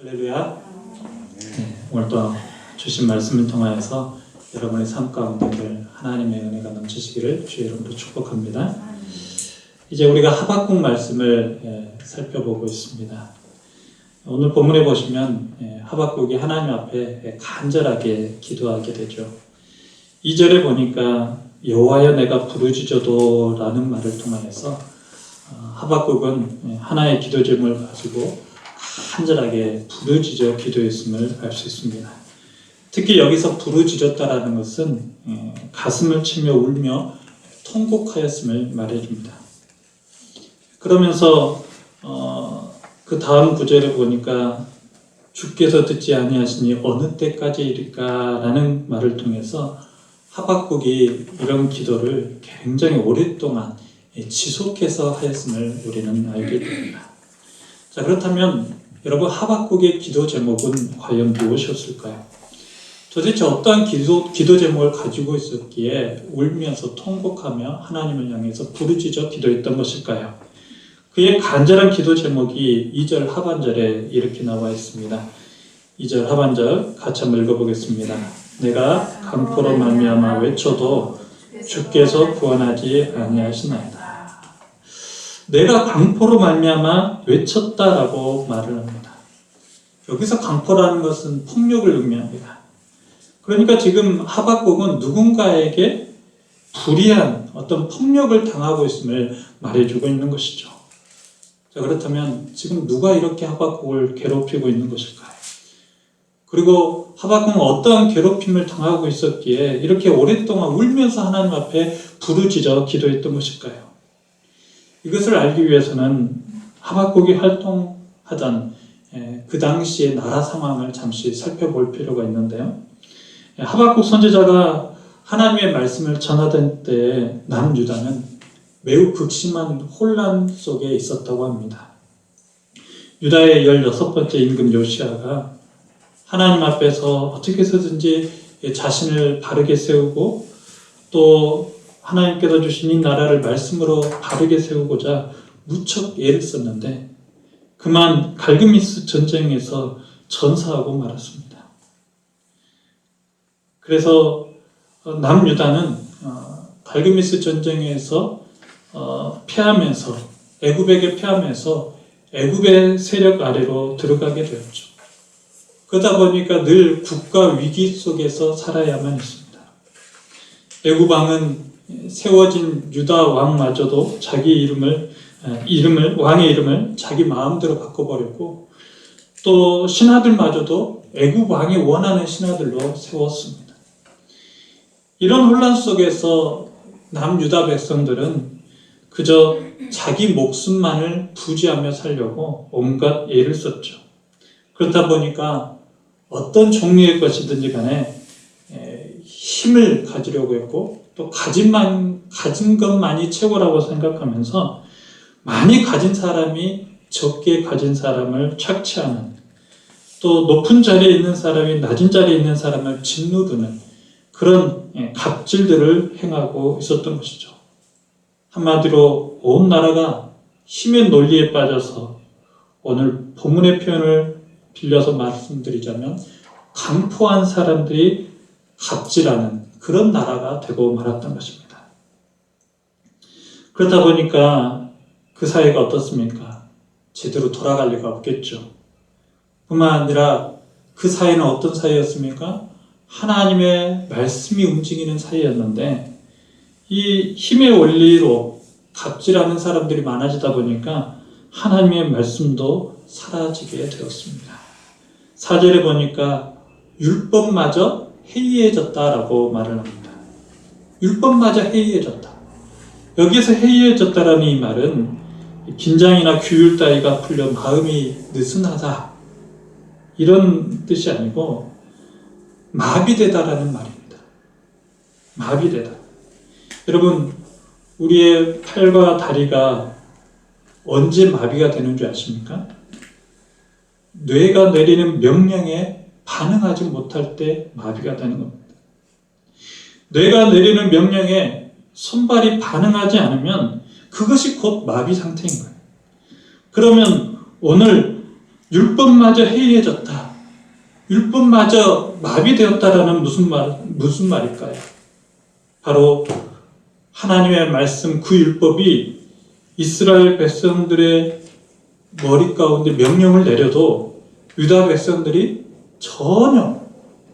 할렐루야. 오늘 또 주신 말씀을 통하여서 여러분의 삶 가운데 늘 하나님의 은혜가 넘치시기를 주의 이름으로 축복합니다. 이제 우리가 하박국 말씀을 살펴보고 있습니다. 오늘 본문에 보시면 하박국이 하나님 앞에 간절하게 기도하게 되죠. 2절에 보니까 여호와여 내가 부르짖어도 라는 말을 통하여서 하박국은 하나의 기도 제목을 가지고 간절하게 부르짖어 기도했음을 알 수 있습니다. 특히 여기서 부르짖었다라는 것은 가슴을 치며 울며 통곡하였음을 말해줍니다. 그러면서 그 다음 구절에 보니까 주께서 듣지 아니하시니 어느 때까지일까 라는 말을 통해서 하박국이 이런 기도를 굉장히 오랫동안 지속해서 하였음을 우리는 알게 됩니다. 자, 그렇다면 여러분 하박국의 기도 제목은 과연 무엇이었을까요? 도대체 어떠한 기도 제목을 가지고 있었기에 울면서 통곡하며 하나님을 향해서 부르짖어 기도했던 것일까요? 그의 간절한 기도 제목이 2절 하반절에 이렇게 나와 있습니다. 2절 하반절 같이 한번 읽어보겠습니다. 내가 강포로 말미암아 외쳐도 주께서 구원하지 아니하시나이다. 내가 강포로 말미암아 외쳤다라고 말을 합니다. 여기서 강포라는 것은 폭력을 의미합니다. 그러니까 지금 하박국은 누군가에게 불의한 어떤 폭력을 당하고 있음을 말해주고 있는 것이죠. 자, 그렇다면 지금 누가 이렇게 하박국을 괴롭히고 있는 것일까요? 그리고 하박국은 어떠한 괴롭힘을 당하고 있었기에 이렇게 오랫동안 울면서 하나님 앞에 부르짖어 기도했던 것일까요? 이것을 알기 위해서는 하박국이 활동하던 그 당시의 나라 상황을 잠시 살펴볼 필요가 있는데요. 하박국 선지자가 하나님의 말씀을 전하던 때에 남유다는 매우 극심한 혼란 속에 있었다고 합니다. 유다의 16번째 임금 요시아가 하나님 앞에서 어떻게 해서든지 자신을 바르게 세우고 또 하나님께서 주신 이 나라를 말씀으로 바르게 세우고자 무척 애를 썼는데 그만 갈그미스 전쟁에서 전사하고 말았습니다. 그래서 남유다는 갈그미스 전쟁에서 패하면서 애굽에게 패하면서 애굽의 세력 아래로 들어가게 되었죠. 그러다 보니까 늘 국가 위기 속에서 살아야만 했습니다. 애굽 왕은 세워진 유다 왕마저도 자기 왕의 이름을 자기 마음대로 바꿔버렸고 또 신하들마저도 애굽 왕이 원하는 신하들로 세웠습니다. 이런 혼란 속에서 남유다 백성들은 그저 자기 목숨만을 부지하며 살려고 온갖 애를 썼죠. 그렇다 보니까 어떤 종류의 것이든지 간에 힘을 가지려고 했고 또 가진 것만이 최고라고 생각하면서 많이 가진 사람이 적게 가진 사람을 착취하는 또 높은 자리에 있는 사람이 낮은 자리에 있는 사람을 짓누르는 그런 갑질들을 행하고 있었던 것이죠. 한마디로 온 나라가 힘의 논리에 빠져서 오늘 본문의 표현을 빌려서 말씀드리자면 강포한 사람들이 갑질하는 그런 나라가 되고 말았던 것입니다. 그렇다 보니까 그 사회가 어떻습니까? 제대로 돌아갈 리가 없겠죠. 뿐만 아니라 그 사회는 어떤 사회였습니까? 하나님의 말씀이 움직이는 사회였는데 이 힘의 원리로 갑질하는 사람들이 많아지다 보니까 하나님의 말씀도 사라지게 되었습니다. 4절에 보니까 율법마저 해이해졌다라고 말을 합니다. 율법마저 해이해졌다. 여기에서 해이해졌다라는 이 말은 긴장이나 규율 따위가 풀려 마음이 느슨하다 이런 뜻이 아니고 마비되다라는 말입니다. 마비되다. 여러분 우리의 팔과 다리가 언제 마비가 되는 줄 아십니까? 뇌가 내리는 명령에 반응하지 못할 때 마비가 되는 겁니다. 뇌가 내리는 명령에 손발이 반응하지 않으면 그것이 곧 마비 상태인 거예요. 그러면 오늘 율법마저 해이해졌다. 율법마저 마비되었다라는 무슨 말일까요? 바로 하나님의 말씀 그 율법이 이스라엘 백성들의 머리 가운데 명령을 내려도 유다 백성들이 전혀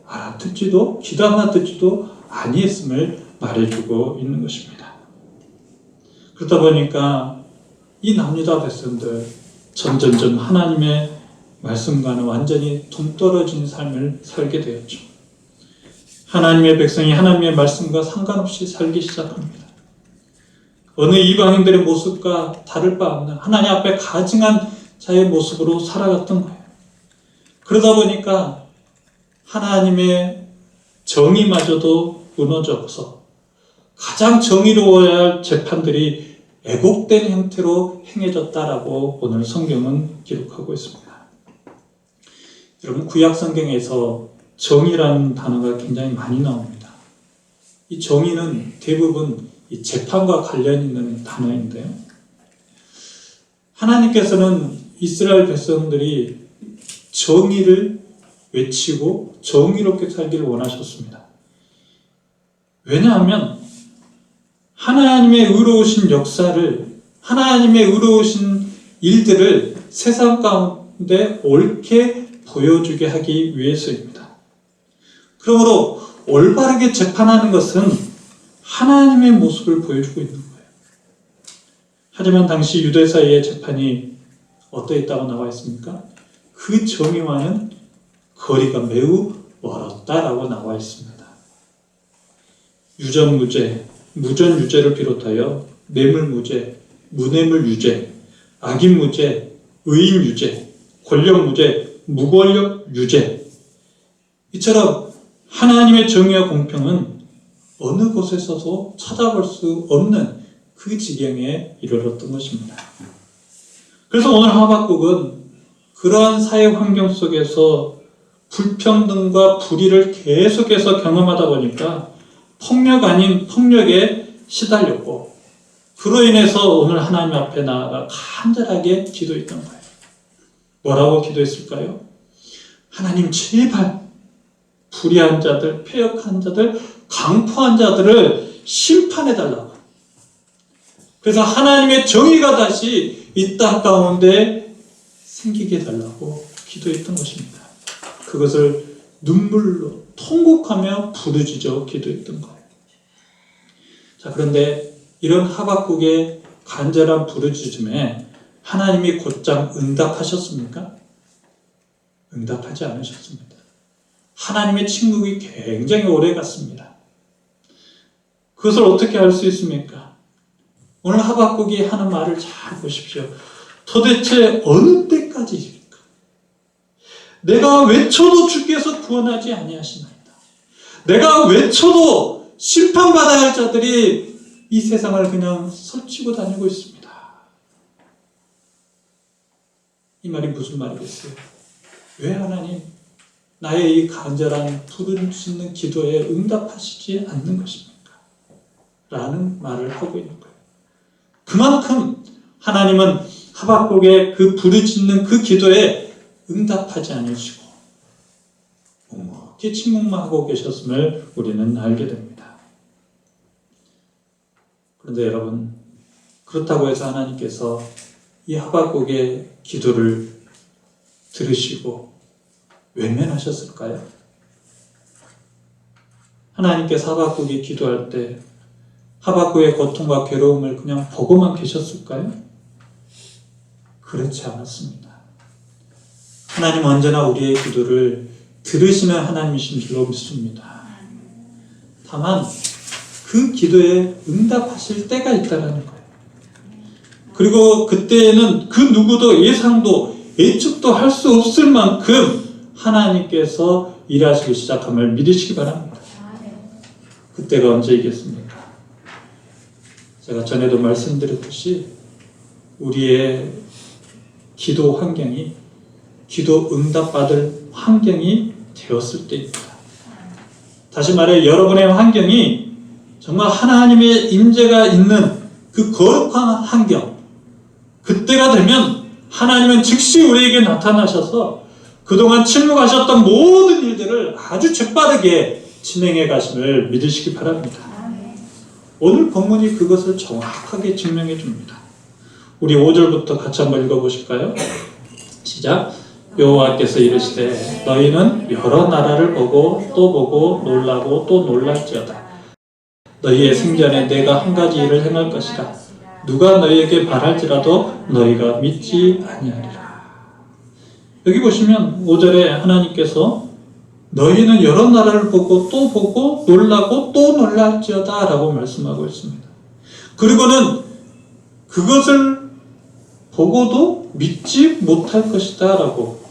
알아듣지도 귀담아 듣지도 아니했음을 말해주고 있는 것입니다. 그러다 보니까 이 남유다 백성들 점점점 하나님의 말씀과는 완전히 동떨어진 삶을 살게 되었죠. 하나님의 백성이 하나님의 말씀과 상관없이 살기 시작합니다. 어느 이방인들의 모습과 다를 바 없는 하나님 앞에 가증한 자의 모습으로 살아갔던 거예요. 그러다 보니까 하나님의 정의마저도 무너져서 가장 정의로워야 할 재판들이 애곡된 형태로 행해졌다라고 오늘 성경은 기록하고 있습니다. 여러분, 구약 성경에서 정의라는 단어가 굉장히 많이 나옵니다. 이 정의는 대부분 이 재판과 관련 있는 단어인데요. 하나님께서는 이스라엘 백성들이 정의를 외치고 정의롭게 살기를 원하셨습니다. 왜냐하면 하나님의 의로우신 역사를, 하나님의 의로우신 일들을 세상 가운데 옳게 보여주게 하기 위해서입니다. 그러므로 올바르게 재판하는 것은 하나님의 모습을 보여주고 있는 거예요. 하지만 당시 유대사회의 재판이 어떠했다고 나와 있습니까? 그 정의와는 거리가 매우 멀었다라고 나와 있습니다. 유전무죄, 무전유죄를 비롯하여 뇌물무죄, 무뇌물유죄, 악인무죄, 의인유죄, 권력무죄, 무권력유죄, 이처럼 하나님의 정의와 공평은 어느 곳에서도 찾아볼 수 없는 그 지경에 이르렀던 것입니다. 그래서 오늘 하박국은 그러한 사회 환경 속에서 불평등과 불의를 계속해서 경험하다 보니까 폭력 아닌 폭력에 시달렸고, 그로 인해서 오늘 하나님 앞에 나아가 간절하게 기도했던 거예요. 뭐라고 기도했을까요? 하나님, 제발 불의한 자들, 패역한 자들, 강포한 자들을 심판해달라고. 그래서 하나님의 정의가 다시 이 땅 가운데 생기게 해달라고 기도했던 것입니다. 그것을 눈물로 통곡하며 부르짖어 기도했던 거예요. 자, 그런데 이런 하박국의 간절한 부르짖음에 하나님이 곧장 응답하셨습니까? 응답하지 않으셨습니다. 하나님의 침묵이 굉장히 오래 갔습니다. 그것을 어떻게 알 수 있습니까? 오늘 하박국이 하는 말을 잘 보십시오. 도대체 어느 때까지입니까? 내가 외쳐도 주께서 구원하지 아니하시나이다. 내가 외쳐도 심판받아야 할 자들이 이 세상을 그냥 설치고 다니고 있습니다. 이 말이 무슨 말이겠어요? 왜 하나님 나의 이 간절한 부르짖는 기도에 응답하시지 않는 것입니까? 라는 말을 하고 있는 거예요. 그만큼 하나님은 하박국의 그 부르짖는 그 기도에 응답하지 않으시고 묵묵히 침묵만 하고 계셨음을 우리는 알게 됩니다. 그런데 여러분, 그렇다고 해서 하나님께서 이 하박국의 기도를 들으시고 외면하셨을까요? 하나님께서 하박국이 기도할 때 하박국의 고통과 괴로움을 그냥 보고만 계셨을까요? 그렇지 않았습니다. 하나님 언제나 우리의 기도를 들으시는 하나님이신 줄로 믿습니다. 다만 그 기도에 응답하실 때가 있다는 거예요. 그리고 그때에는 그 누구도 예상도 예측도 할 수 없을 만큼 하나님께서 일하시기 시작함을 믿으시기 바랍니다. 그때가 언제이겠습니까? 제가 전에도 말씀드렸듯이 우리의 기도 환경이 기도 응답받을 환경이 되었을 때입니다. 다시 말해 여러분의 환경이 정말 하나님의 임재가 있는 그 거룩한 환경, 그때가 되면 하나님은 즉시 우리에게 나타나셔서 그동안 침묵하셨던 모든 일들을 아주 재빠르게 진행해 가심을 믿으시기 바랍니다. 오늘 본문이 그것을 정확하게 증명해 줍니다. 우리 5절부터 같이 한번 읽어보실까요? 시작. 여호와께서 이르시되 너희는 여러 나라를 보고 또 보고 놀라고 또 놀랄지어다. 너희의 생전에 내가 한 가지 일을 행할 것이라. 누가 너희에게 말할지라도 너희가 믿지 아니하리라. 여기 보시면 5절에 하나님께서 너희는 여러 나라를 보고 또 보고 놀라고 또 놀랄지어다 라고 말씀하고 있습니다. 그리고는 그것을 보고도 믿지 못할 것이다 라고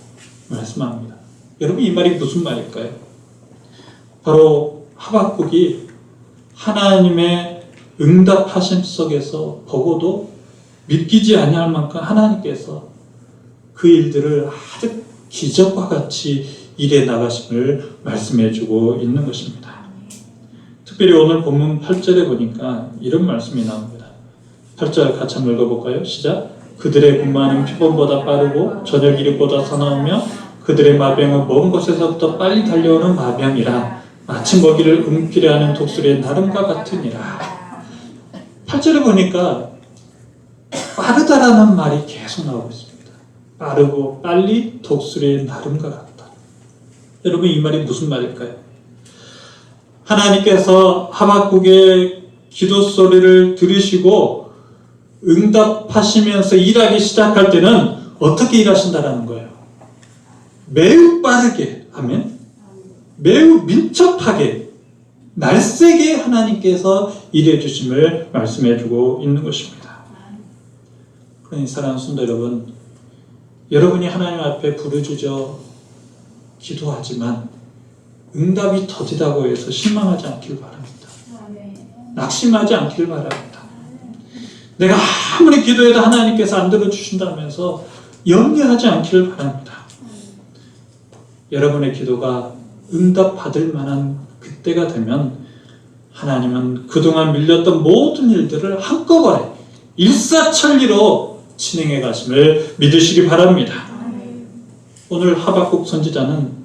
말씀합니다. 여러분, 이 말이 무슨 말일까요? 바로 하박국이 하나님의 응답하심 속에서 보고도 믿기지 아니할 만큼 하나님께서 그 일들을 아주 기적과 같이 일해 나가심을 말씀해 주고 있는 것입니다. 특별히 오늘 본문 8절에 보니까 이런 말씀이 나옵니다. 8절 같이 한번 읽어볼까요? 시작. 그들의 군마는 표범보다 빠르고 저녁 이륙보다 사나우며 그들의 마병은 먼 곳에서부터 빨리 달려오는 마병이라 마치 먹이를 움키려하는 독수리의 나름과 같으니라. 8절에 보니까 빠르다라는 말이 계속 나오고 있습니다. 빠르고 빨리 독수리의 나름과 같다. 여러분, 이 말이 무슨 말일까요? 하나님께서 하박국의 기도 소리를 들으시고 응답하시면서 일하기 시작할 때는 어떻게 일하신다라는 거예요? 매우 빠르게, 아멘. 매우 민첩하게, 날쌔게 하나님께서 일해 주심을 말씀해 주고 있는 것입니다. 그러니 사랑하는 성도 여러분, 여러분이 하나님 앞에 부르짖어 기도하지만 응답이 더디다고 해서 실망하지 않길 바랍니다. 낙심하지 않길 바랍니다. 내가 아무리 기도해도 하나님께서 안 들어주신다면서 염려하지 않길 바랍니다. 여러분의 기도가 응답받을 만한 그때가 되면 하나님은 그동안 밀렸던 모든 일들을 한꺼번에 일사천리로 진행해 가심을 믿으시기 바랍니다. 오늘 하박국 선지자는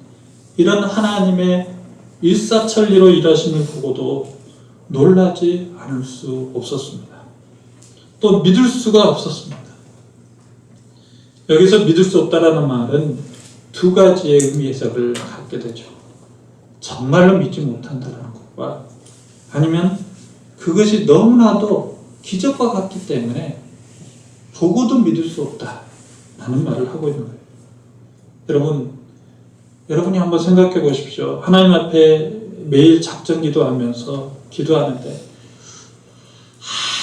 이런 하나님의 일사천리로 일하심을 보고도 놀라지 않을 수 없었습니다. 또 믿을 수가 없었습니다. 여기서 믿을 수 없다라는 말은 두 가지의 의미 해석을 갖게 되죠. 정말로 믿지 못한다는 것과 아니면 그것이 너무나도 기적과 같기 때문에 보고도 믿을 수 없다라는 말을 하고 있는 거예요. 여러분이 한번 생각해 보십시오. 하나님 앞에 매일 작정 기도하면서 기도하는데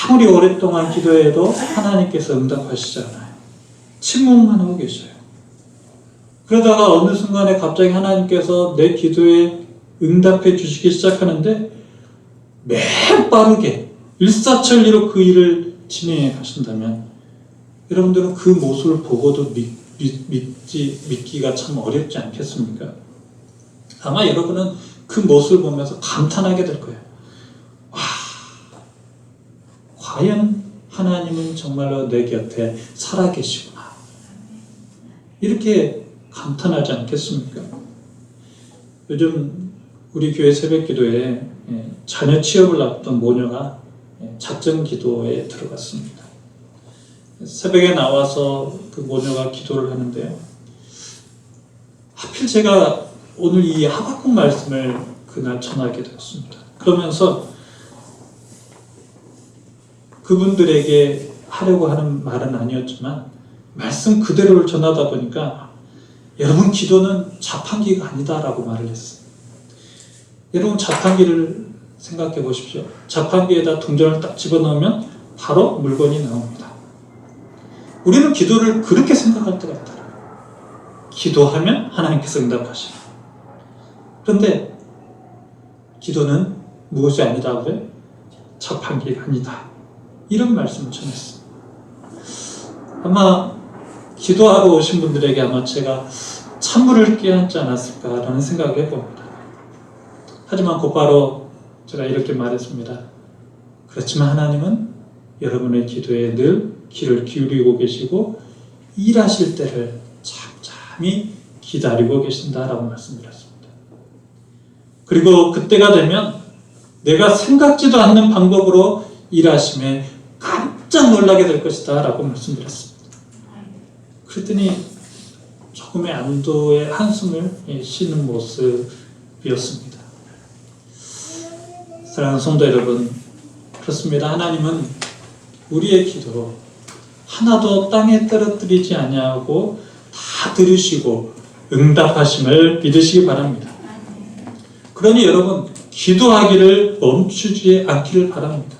아무리 오랫동안 기도해도 하나님께서 응답하시지 않아요. 침묵만 하고 계셔요. 그러다가 어느 순간에 갑자기 하나님께서 내 기도에 응답해 주시기 시작하는데 매우 빠르게 일사천리로 그 일을 진행해 가신다면 여러분들은 그 모습을 보고도 믿기가 참 어렵지 않겠습니까? 아마 여러분은 그 모습을 보면서 감탄하게 될 거예요. 와, 과연 하나님은 정말로 내 곁에 살아계시구나. 이렇게 감탄하지 않겠습니까? 요즘 우리 교회 새벽기도에 자녀 취업을 앞둔 모녀가 작정 기도에 들어갔습니다. 새벽에 나와서 그 모녀가 기도를 하는데요. 하필 제가 오늘 이 하박국 말씀을 그날 전하게 되었습니다. 그러면서 그분들에게 하려고 하는 말은 아니었지만 말씀 그대로를 전하다 보니까 여러분, 기도는 자판기가 아니다라고 말을 했어요. 여러분, 자판기를 생각해 보십시오. 자판기에다 동전을 딱 집어넣으면 바로 물건이 나옵니다. 우리는 기도를 그렇게 생각할 때가 있다. 기도하면 하나님께서 응답하시라. 그런데 기도는 무엇이 아니다고요? 자판기가 아니다. 이런 말씀을 전했어요. 아마 기도하러 오신 분들에게 아마 제가 찬물을 끼얹지 않았을까라는 생각을 해봅니다. 하지만 곧바로 제가 이렇게 말했습니다. 그렇지만 하나님은 여러분의 기도에 늘 귀를 기울이고 계시고 일하실 때를 잠잠히 기다리고 계신다라고 말씀드렸습니다. 그리고 그때가 되면 내가 생각지도 않는 방법으로 일하심에 깜짝 놀라게 될 것이다 라고 말씀드렸습니다. 그랬더니 조금의 안도의 한숨을 쉬는 모습이었습니다. 사랑하는 성도 여러분, 그렇습니다. 하나님은 우리의 기도 하나도 땅에 떨어뜨리지 아니하고 다 들으시고 응답하심을 믿으시기 바랍니다. 그러니 여러분, 기도하기를 멈추지 않기를 바랍니다.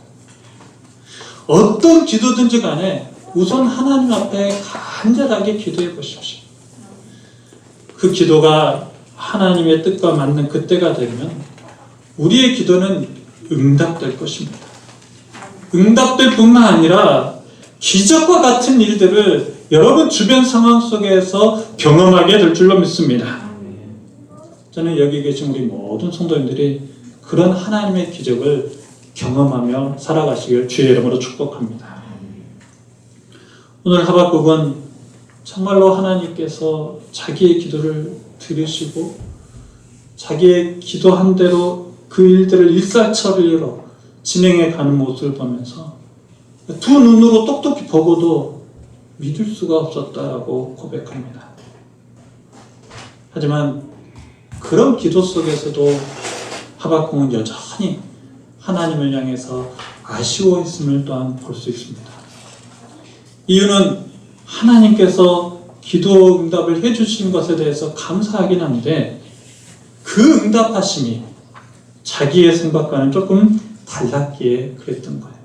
어떤 기도든지 간에 우선 하나님 앞에 간절하게 기도해 보십시오. 그 기도가 하나님의 뜻과 맞는 그때가 되면 우리의 기도는 응답될 것입니다. 응답될 뿐만 아니라 기적과 같은 일들을 여러분 주변 상황 속에서 경험하게 될 줄로 믿습니다. 저는 여기 계신 우리 모든 성도님들이 그런 하나님의 기적을 경험하며 살아가시길 주의 이름으로 축복합니다. 오늘 하박국은 정말로 하나님께서 자기의 기도를 들으시고 자기의 기도한 대로 그 일들을 일사천리로 진행해 가는 모습을 보면서 두 눈으로 똑똑히 보고도 믿을 수가 없었다라고 고백합니다. 하지만 그런 기도 속에서도 하박국은 여전히 하나님을 향해서 아쉬워했음을 또한 볼 수 있습니다. 이유는 하나님께서 기도 응답을 해주신 것에 대해서 감사하긴 한데 그 응답하심이 자기의 생각과는 조금 달랐기에 그랬던 거예요.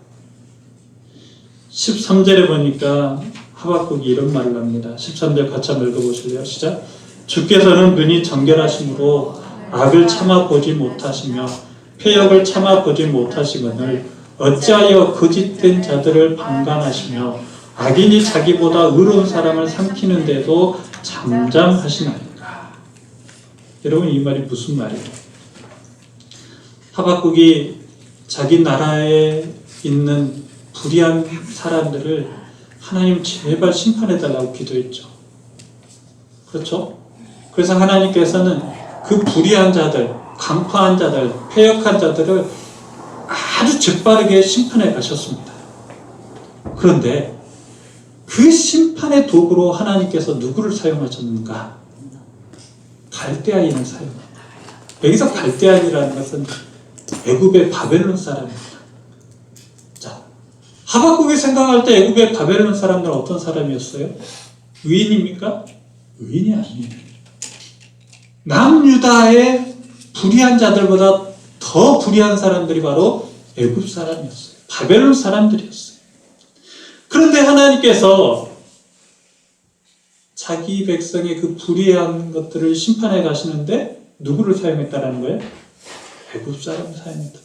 13절에 보니까 하박국이 이런 말을 합니다. 13절 같이 한번 읽어보실래요? 시작. 주께서는 눈이 정결하심으로 악을 참아보지 못하시며 패역을 참아보지 못하시거늘 어찌하여 거짓된 자들을 방관하시며 악인이 자기보다 의로운 사람을 삼키는데도 잠잠하시나이까. 여러분, 이 말이 무슨 말이에요? 하박국이 자기 나라에 있는 불의한 사람들을 하나님 제발 심판해달라고 기도했죠. 그렇죠? 그래서 하나님께서는 그 불의한 자들, 강파한 자들, 패역한 자들을 아주 재빠르게 심판해 가셨습니다. 그런데 그 심판의 도구로 하나님께서 누구를 사용하셨는가? 갈대아인을 사용합니다. 여기서 갈대아인이라는 것은 애굽의 바벨론 사람입니다. 자, 하박국이 생각할 때 애굽의 바벨론 사람들은 어떤 사람이었어요? 의인입니까? 의인이 아니에요. 남유다의 불의한 자들보다 더 불의한 사람들이 바로 애굽 사람이었어요. 바벨론 사람들이었어요. 그런데 하나님께서 자기 백성의 그 불의한 것들을 심판해 가시는데 누구를 사용했다라는 거예요? 애굽 사람을 사용했다.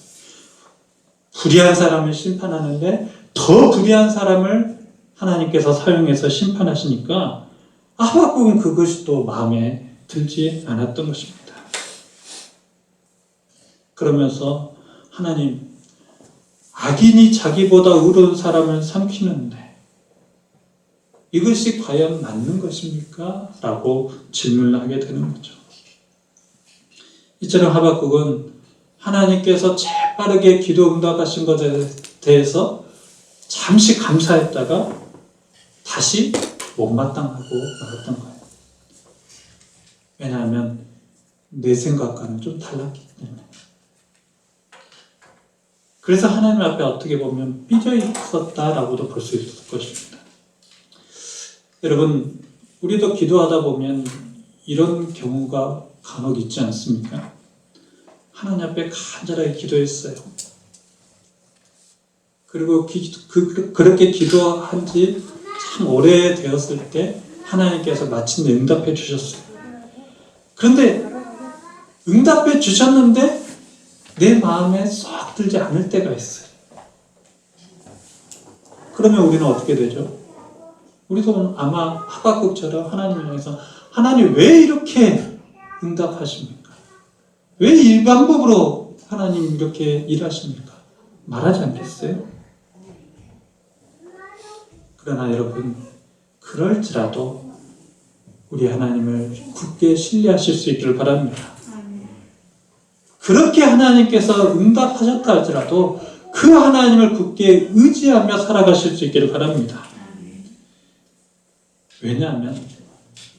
불의한 사람을 심판하는데 더 불의한 사람을 하나님께서 사용해서 심판하시니까 하박국은 그것이 또 마음에 들지 않았던 것입니다. 그러면서 하나님, 악인이 자기보다 의로운 사람을 삼키는데 이것이 과연 맞는 것입니까? 라고 질문을 하게 되는 거죠. 이처럼 하박국은 하나님께서 재빠르게 기도 응답하신 것에 대해서 잠시 감사했다가 다시 못마땅하고 말았던 거예요. 왜냐하면 내 생각과는 좀 달랐기 때문에. 그래서 하나님 앞에 어떻게 보면 삐져 있었다라고도 볼 수 있을 것입니다. 여러분, 우리도 기도하다 보면 이런 경우가 간혹 있지 않습니까? 하나님 앞에 간절하게 기도했어요. 그리고 그렇게 기도한 지 참 오래되었을 때 하나님께서 마침내 응답해 주셨어요. 그런데 응답해 주셨는데 내 마음에 쏙 들지 않을 때가 있어요. 그러면 우리는 어떻게 되죠? 우리도 아마 하박국처럼 하나님을 향해서 하나님 왜 이렇게 응답하십니까? 왜 이 방법으로 하나님 이렇게 일하십니까? 말하지 않겠어요? 그러나 여러분, 그럴지라도 우리 하나님을 굳게 신뢰하실 수 있기를 바랍니다. 그렇게 하나님께서 응답하셨다 할지라도 그 하나님을 굳게 의지하며 살아가실 수 있기를 바랍니다. 왜냐하면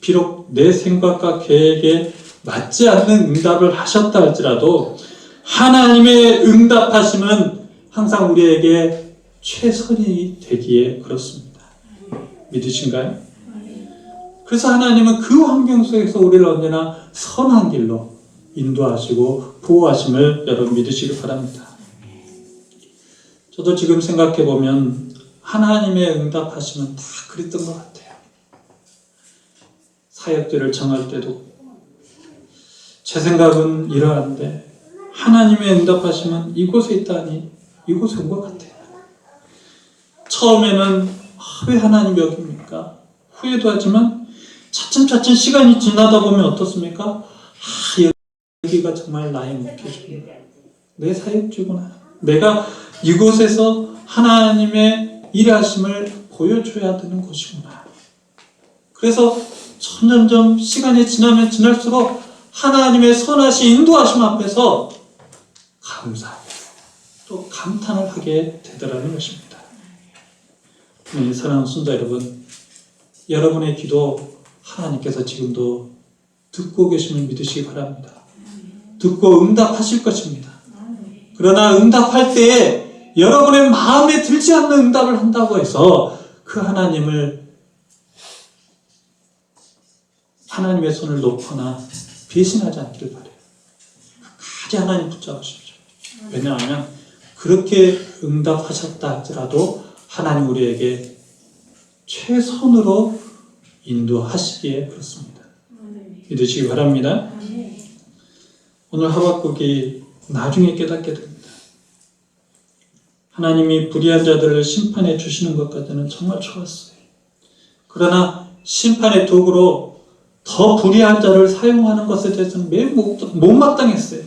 비록 내 생각과 계획에 맞지 않는 응답을 하셨다 할지라도 하나님의 응답하심은 항상 우리에게 최선이 되기에 그렇습니다. 믿으신가요? 그래서 하나님은 그 환경 속에서 우리를 언제나 선한 길로 인도하시고 보호하심을 여러분 믿으시기 바랍니다. 저도 지금 생각해보면 하나님의 응답하심은 다 그랬던 것 같아요. 사역들을 정할 때도 제 생각은 이러한데 하나님의 응답하심은 이곳에 있다니 이곳에 온 것 같아요. 처음에는 왜 하나님 여기입니까? 후회도 하지만 차츰차츰 시간이 지나다 보면 어떻습니까? 여기가 정말 나의 목표지구나. 내 사역지구나. 내가 이곳에서 하나님의 일하심을 보여줘야 되는 곳이구나. 그래서 점점점 시간이 지나면 지날수록 하나님의 선하신 인도하심 앞에서 감사하게 또 감탄을 하게 되더라는 것입니다. 사랑하는 성도 여러분, 여러분의 기도 하나님께서 지금도 듣고 계심을 믿으시기 바랍니다. 듣고 응답하실 것입니다. 그러나 응답할 때에 여러분의 마음에 들지 않는 응답을 한다고 해서 그 하나님의 손을 놓거나 배신하지 않기를 바라요. 끝까지 하나님 붙잡으십시오. 왜냐하면 그렇게 응답하셨다 할지라도 하나님 우리에게 최선으로 인도하시기에 그렇습니다. 믿으시기 바랍니다. 오늘 하박국이 나중에 깨닫게 됩니다. 하나님이 불의한 자들을 심판해 주시는 것까지는 정말 좋았어요. 그러나 심판의 도구로 더 불의한 자를 사용하는 것에 대해서는 매우 못마땅했어요.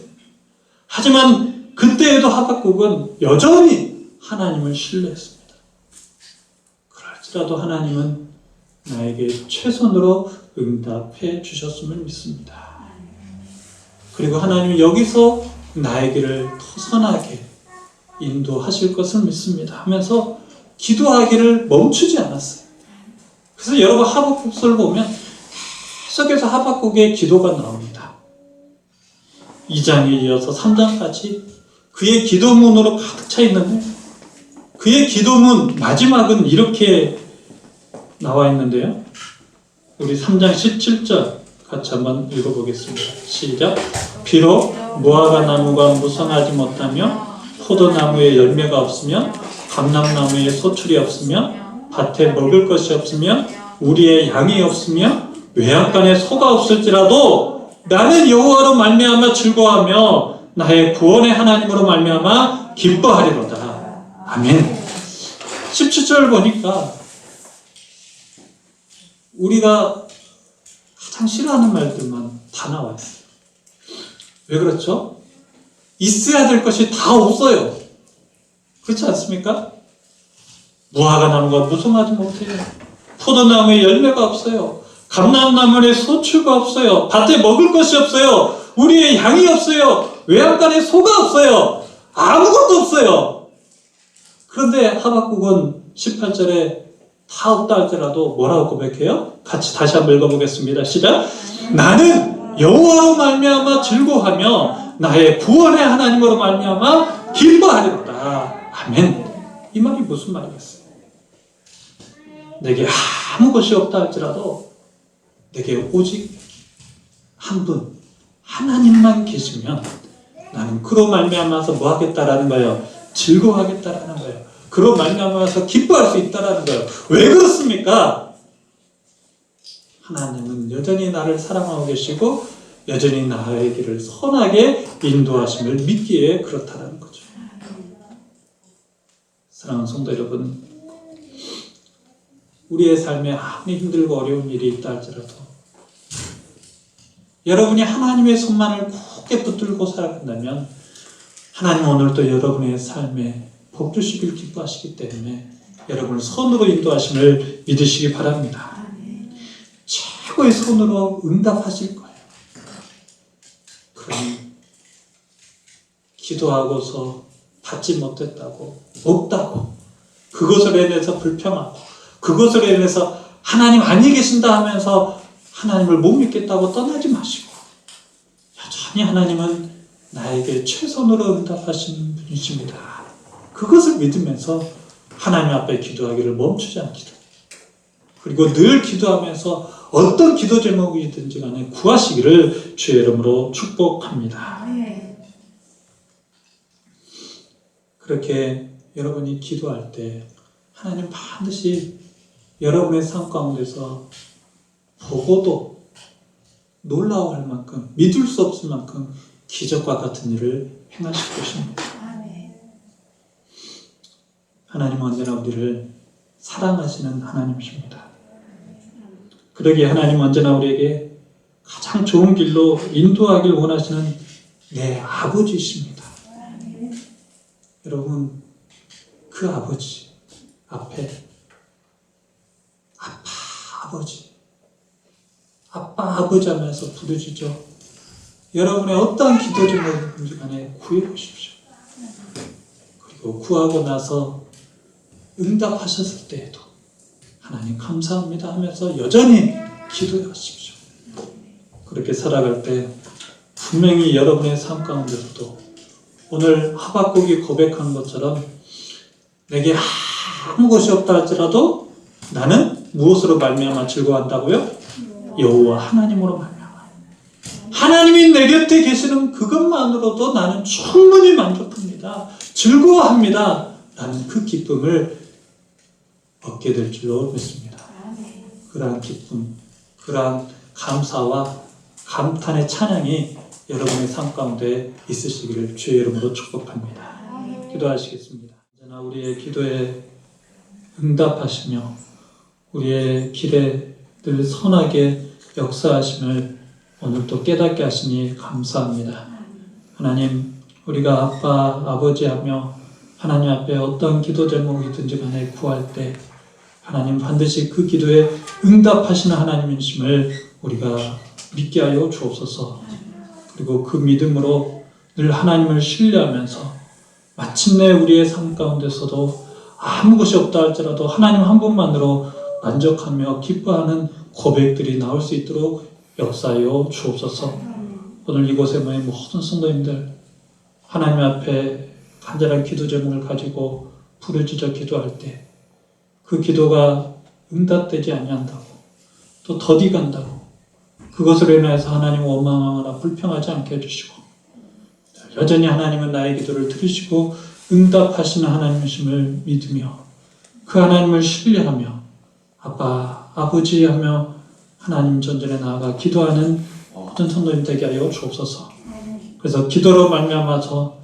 하지만 그때에도 하박국은 여전히 하나님을 신뢰했습니다. 그럴지라도 하나님은 나에게 최선으로 응답해 주셨음을 믿습니다. 그리고 하나님은 여기서 나의 길을 더 선하게 인도하실 것을 믿습니다 하면서 기도하기를 멈추지 않았어요. 그래서 여러분 하박국서를 보면 계속해서 하박국의 기도가 나옵니다. 2장에 이어서 3장까지 그의 기도문으로 가득 차 있는데 그의 기도문 마지막은 이렇게 나와 있는데요. 우리 3장 17절 같이 한번 읽어보겠습니다. 시작. 비록 무화과 나무가 무성하지 못하며 포도나무에 열매가 없으며 감람나무에 소출이 없으며 밭에 먹을 것이 없으며 우리의 양이 없으며 외양간에 소가 없을지라도 나는 여호와로 말미암아 즐거워하며 나의 구원의 하나님으로 말미암아 기뻐하리로다. 아멘. 17절 보니까 우리가 가장 싫어하는 말들만 다 나와 있어요. 왜 그렇죠? 있어야 될 것이 다 없어요. 그렇지 않습니까? 무화과 나무가 무성하지 못해요. 포도나무에 열매가 없어요. 감람나무에 소출가 없어요. 밭에 먹을 것이 없어요. 우리의 양이 없어요. 외양간에 소가 없어요. 아무것도 없어요. 그런데 하박국은 18절에 다 없다 할지라도 뭐라고 고백해요? 같이 다시 한번 읽어보겠습니다. 시작. 나는 여호와로 말미암아 즐거워하며 나의 구원의 하나님으로 말미암아 기뻐하리로다. 아멘. 이 말이 무슨 말이겠어요? 내게 아무 것이 없다 할지라도 내게 오직 한 분 하나님만 계시면 나는 그로 말미암아서 뭐 하겠다라는 거예요? 즐거워하겠다라는 거예요. 그로 말미암아서 기뻐할 수 있다라는 거예요. 왜 그렇습니까? 하나님은 여전히 나를 사랑하고 계시고 여전히 나의 길을 선하게 인도하심을 믿기에 그렇다라는 거죠. 사랑하는 성도 여러분, 우리의 삶에 아무리 힘들고 어려운 일이 있다 할지라도 여러분이 하나님의 손만을 굳게 붙들고 살아간다면 하나님 오늘도 여러분의 삶에 복 주시길 기뻐하시기 때문에 여러분을 선으로 인도하심을 것을 믿으시기 바랍니다. 최고의 손으로 응답하실 거예요. 그러니 기도하고서 받지 못했다고, 없다고, 그것으로 인해서 불평하고, 그것으로 인해서 하나님 안에 계신다 하면서 하나님을 못 믿겠다고 떠나지 마시고, 여전히 하나님은 나에게 최선으로 응답하시는 분이십니다. 그것을 믿으면서 하나님 앞에 기도하기를 멈추지 않기를, 그리고 늘 기도하면서 어떤 기도 제목이든지 간에 구하시기를 주의 이름으로 축복합니다. 그렇게 여러분이 기도할 때 하나님 반드시 여러분의 삶 가운데서 보고도 놀라워할 만큼, 믿을 수 없을 만큼 기적과 같은 일을 행하실 것입니다. 하나님은 언제나 우리를 사랑하시는 하나님이십니다. 그러기에 하나님은 언제나 우리에게 가장 좋은 길로 인도하길 원하시는 내 아버지이십니다. 여러분, 그 아버지 앞에 아빠 아버지 하면서 부르짖어 여러분의 어떠한 기도 제목인지 간에 구해보십시오. 그리고 구하고 나서 응답하셨을 때에도 하나님 감사합니다 하면서 여전히 기도하십시오. 그렇게 살아갈 때 분명히 여러분의 삶 가운데서도 오늘 하박국이 고백한 것처럼 내게 아무 것이 없다 할지라도 나는 무엇으로 말미암아 즐거워한다고요? 여호와 하나님으로 말미암아. 하나님이 내 곁에 계시는 그것만으로도 나는 충분히 만족합니다. 즐거워합니다. 라는 그 기쁨을 얻게 될 줄로 믿습니다. 그러한 기쁨, 그러한 감사와 감탄의 찬양이 여러분의 삶 가운데 있으시기를 주의 이름으로 축복합니다. 기도하시겠습니다. 언제나 우리의 기도에 응답하시며 우리의 길에 늘 선하게 역사하심을 오늘도 깨닫게 하시니 감사합니다. 하나님, 우리가 아빠, 아버지 하며 하나님 앞에 어떤 기도 제목이든지 간에 구할 때 하나님 반드시 그 기도에 응답하시는 하나님이심을 우리가 믿게 하여 주옵소서. 그리고 그 믿음으로 늘 하나님을 신뢰하면서 마침내 우리의 삶 가운데서도 아무 것이 없다 할지라도 하나님 한 분만으로 만족하며 기뻐하는 고백들이 나올 수 있도록 역사하여 주옵소서. 오늘 이곳에 모인 모든 성도님들 하나님 앞에 간절한 기도 제목을 가지고 부르짖어 기도할 때 그 기도가 응답되지 아니한다고, 또 더디간다고, 그것으로 인해서 하나님을 원망하거나 불평하지 않게 해주시고 여전히 하나님은 나의 기도를 들으시고 응답하시는 하나님이심을 믿으며 그 하나님을 신뢰하며 아빠, 아버지 하며 하나님 전전에 나아가 기도하는 모든 성도님 되게 하여 주옵소서. 그래서 기도로 말미암아서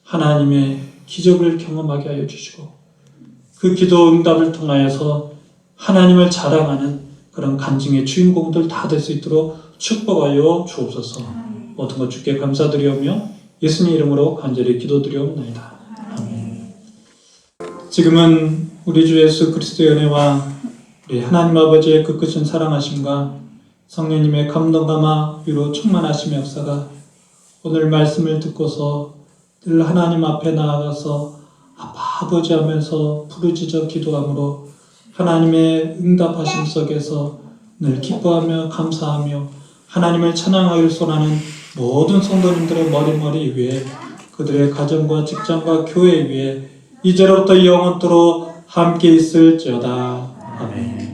하나님의 기적을 경험하게 하여 주시고 그 기도 응답을 통하여서 하나님을 자랑하는 그런 간증의 주인공들 다 될 수 있도록 축복하여 주옵소서. 모든 것 주께 감사드리오며 예수님 이름으로 간절히 기도드리옵나이다. 아멘. 지금은 우리 주 예수 그리스도의 은혜와 우리 하나님 아버지의 그 크신 사랑하심과 성령님의 감동감화 위로 충만하심의 역사가 오늘 말씀을 듣고서 늘 하나님 앞에 나아가서 아빠 아버지 하면서 부르짖어 기도함으로 하나님의 응답하심 속에서 늘 기뻐하며 감사하며 하나님을 찬양하길 소원하는 모든 성도님들의 머리 위에 그들의 가정과 직장과 교회 위에 이제로부터 영원토록 함께 있을지어다. 아멘.